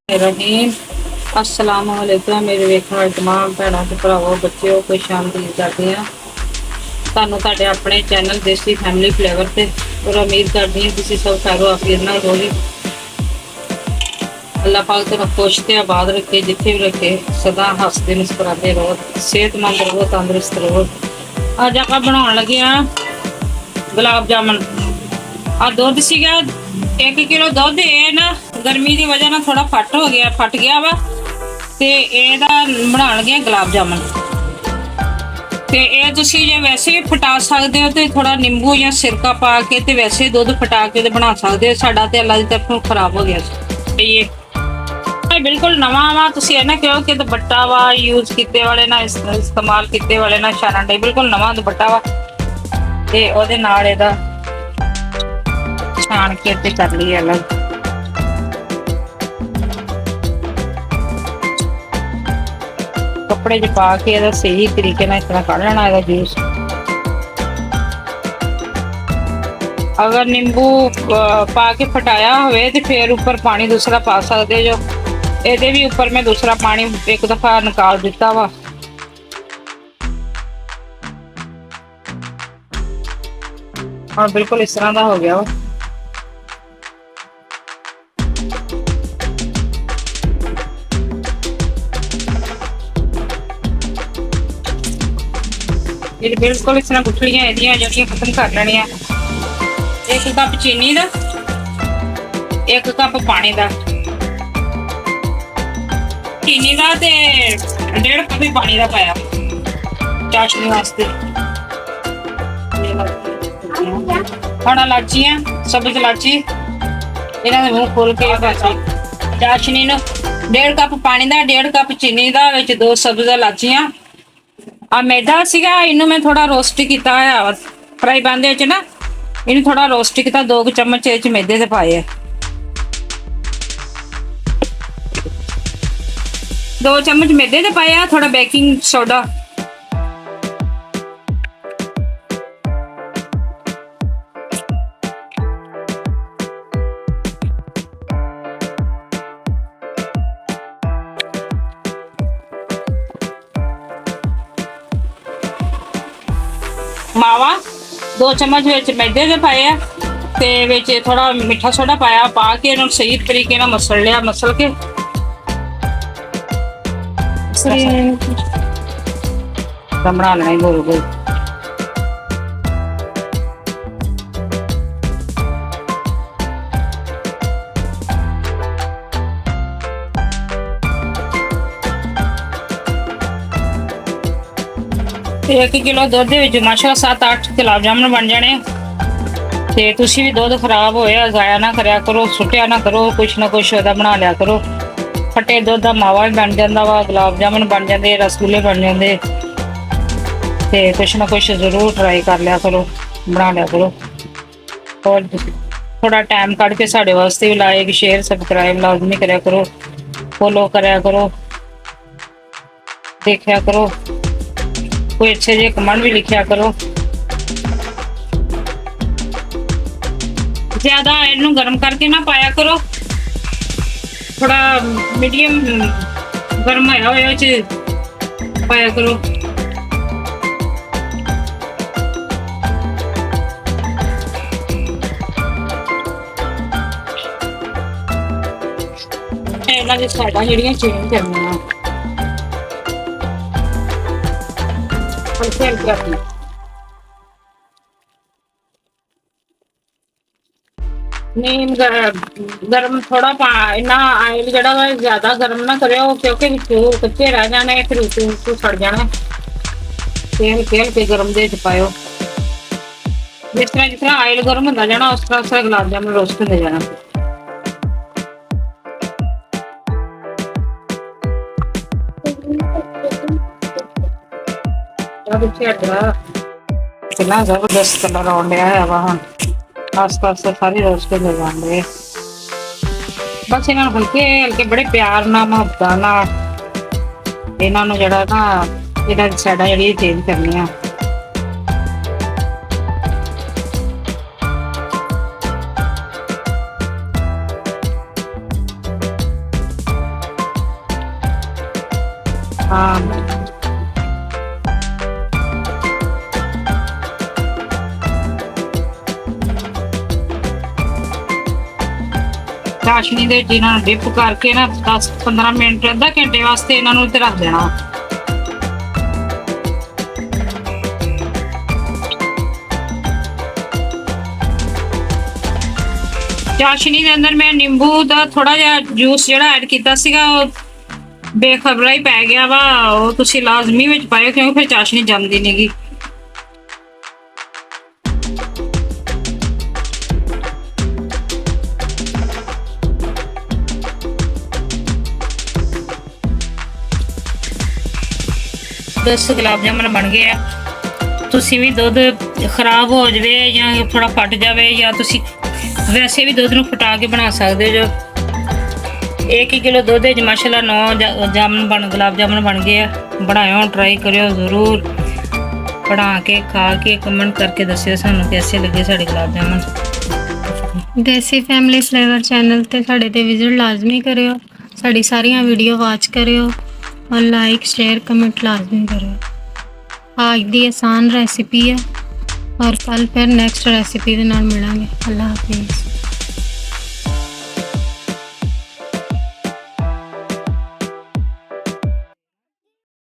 रहीम अस्सलाम वालेकुम मेरे वेखण वाले तमाम भैनों ते भरावो बच्चों कोई शामदीद करदी हां तुहानूं तुहाडे अपने चैनल देसी फैमिली फ्लेवर ते और उम्मीद करदी हां तुसीं सब खैरो आफियत नाल रहोगे। अल्लाह पाक तुहानूं खुश ते आबाद रखे, जिथे भी रखे सदा हसदे मुस्कुराते रहो, सेहतमंद रहो, तंदुरुस्त रहो। अज आपां बनाउण लगे हां गुलाब जामुन। आ दुध सीगा 1 किलो दुध, ये ना गर्मी की वजह ना थोड़ा फट गया वा ते एदा बनाउण लगे गुलाब जामुन। ते ये तुसीं जे वैसे भी फटा सकदे हो, ते थोड़ा नींबू या सिरका पा के ते वैसे दुध फटा के ते बना सकदे हो। साडा ते अल्लाह दी तरफों खराब हो गया सी। ये बिल्कुल नवा वा, तुसीं ये ना कहो कि दुपट्टा वा यूज कीते वाले ना इस्तेमाल कीते वाले ना शाना डे, बिल्कुल नवा दुपट्टा वा ते ओहदे नाल एदा छान के ते कर ली अलग। कपड़े च पा के ਇਹਦਾ सही तरीके ਨਾਲ इस तरह ਕੱਢ ਲੈਣਾ ਇਹਦਾ ਜੂਸ। अगर नींबू पा के फटाया होवे ते फिर ऊपर पानी दूसरा पा सकते जो। ਇਹਦੇ भी ऊपर मैं दूसरा पानी एक दफा निकाल दिता वा। और बिल्कुल इस तरह का हो गया वा। ये बिल्कुल इस तरह गुठलियां एदियां जड़ियां खत्म कर लेनियां। 1 कप चीनी दा, 1 कप पानी दा, चीनी दा ते 1.5 कप ही पानी दा पाया चाशनी वास्ते। हुण इलाचियां, सब्ज इलाची इन्हां दे मूंह खोल के पासी चाशनी नूं 1.5 कप पानी दा, 1.5 कप चीनी दा, विच 2 सब्ज इलाचियां। आ मैदा सीगा, इनू मैं थोड़ा रोस्ट किया है फ्राई पैन दे विच ना, इनू थोड़ा रोस्ट किया। 2 चम्मच इह च मैदे दे पाए है, 2 चम्मच मैदे दे पाए, थोड़ा बेकिंग सोडा, मावा 2 चम्मच विच मैदे दे पाए ते विच थोड़ा मीठा सोडा पाया, पा के इन्हूं सही तरीके नाल मसल लिया। मसल के बना लेना गोल गोल। ते 1 किलो दुध दे विच माशाअल्लाह 7-8 गुलाब जामुन बन जाने। ते तुसीं भी दुध खराब होया जाया ना करया करो, सुट्टिया ना करो, कुछ ना कुछ ओहदा बना लिया करो। फटे दुध दा मावा भी बन जांदा वा, गुलाब जामुन बन जांदे, रसगुल्ले बन जांदे। ते कुछ ना कुछ जरूर ट्राई कर लिया करो, बना लिया करो। और थोड़ा टाइम कढ़ के साडे वास्ते भी लाइक शेयर सबसक्राइब लाजमी करया करो, फॉलो करया करो, देखया करो, कोई अच्छे जे कमेंट भी लिखिया करो। ज्यादा इनू गर्म करके ना पाया करो, थोड़ा मीडियम गर्म होया होया च पाया करो। इन्हां दी साइडां जेहड़ियां चेंज करनियां नहीं गर्म थोड़ा इन्ना आयल जड़ा ज्यादा गर्म ना करो, क्योंकि कच्चे रह जाने, फिर उसको सड़ जाना। तेल हल्के गर्म दे पायो, जिस तरह आयल गर्म होंदा जाना उस तरह गुलाब जामुन रोस्ट होंदे जाना। कितना जबरदस्त कलर आउण डिया है वा। हुण आस पास सारी रोस्ट हो जाते। बस इन्होंने हल्के हल्के बड़े प्यार ना मुहब्बत ना इन्होंने जड़ा ना इन्होंने साइडा जी चेंज करनिया। ਹਾਂ ਚਾਸ਼ਨੀ ਦੇ ਜਿਹਨਾਂ ਨੂੰ ਡਿਪ ਕਰਕੇ ਨਾ 10-15 ਮਿੰਟ ਅੱਧਾ ਘੰਟੇ ਵਾਸਤੇ ਇਹਨਾਂ ਨੂੰ ਇੱਥੇ ਰੱਖ ਦੇਣਾ। ਚਾਸ਼ਨੀ ਦੇ ਅੰਦਰ ਮੈਂ ਨਿੰਬੂ ਦਾ ਥੋੜਾ ਜਿਹਾ ਜੂਸ ਜਿਹੜਾ ਐਡ ਕੀਤਾ ਸੀਗਾ ਉਹ ਬੇਖਬਰਾ ਹੀ ਪੈ ਗਿਆ ਵਾ। ਉਹ ਤੁਸੀਂ ਲਾਜ਼ਮੀ ਵਿੱਚ ਪਾਇਓ ਕਿਉਂਕਿ ਫਿਰ ਚਾਸ਼ਨੀ ਜੰਮਦੀ ਨਹੀਂਗੀ। ਬਸ ਗੁਲਾਬ ਜਾਮਨ ਬਣ ਗਏ ਆ। ਤੁਸੀਂ ਵੀ ਦੁੱਧ ਖਰਾਬ ਹੋ ਜਾਵੇ ਜਾਂ ਥੋੜਾ ਫਟ ਜਾਵੇ ਜਾਂ ਤੁਸੀਂ ਵੈਸੇ ਵੀ ਦੁੱਧ ਨੂੰ ਫਟਾ ਕੇ ਬਣਾ ਸਕਦੇ ਜੋ। 1 ਕਿਲੋ ਦੁੱਧ ਵਿੱਚ ਮਾਸ਼ਾਅੱਲਾ 9 ਗੁਲਾਬ ਜਾਮਨ ਬਣ ਗਏ ਆ। ਬਣਾਇਓ, ਟਰਾਈ ਕਰਿਓ ਜ਼ਰੂਰ। ਬਣਾ ਕੇ ਖਾ ਕੇ ਕਮੈਂਟ ਕਰਕੇ ਦੱਸਿਓ ਸਾਨੂੰ ਕਿਵੇਂ ਲੱਗੇ ਸਾਡੇ ਗੁਲਾਬ ਜਾਮਨ। ਦੇਸੀ ਫੈਮਿਲੀ ਫਲੇਵਰ ਚੈਨਲ ਤੇ ਸਾਡੇ ਤੇ ਵਿਜ਼ਿਟ ਲਾਜ਼ਮੀ ਕਰਿਓ। ਸਾਡੀ ਸਾਰੀਆਂ ਵੀਡੀਓ ਵਾਚ ਕਰਿਓ और लाइक शेयर कमेंट लाजमी करो। आज दी आसान रेसिपी है और कल फिर नेक्स्ट रेसिपी दे नाल मिलांगे। अल्लाह हाफिज़।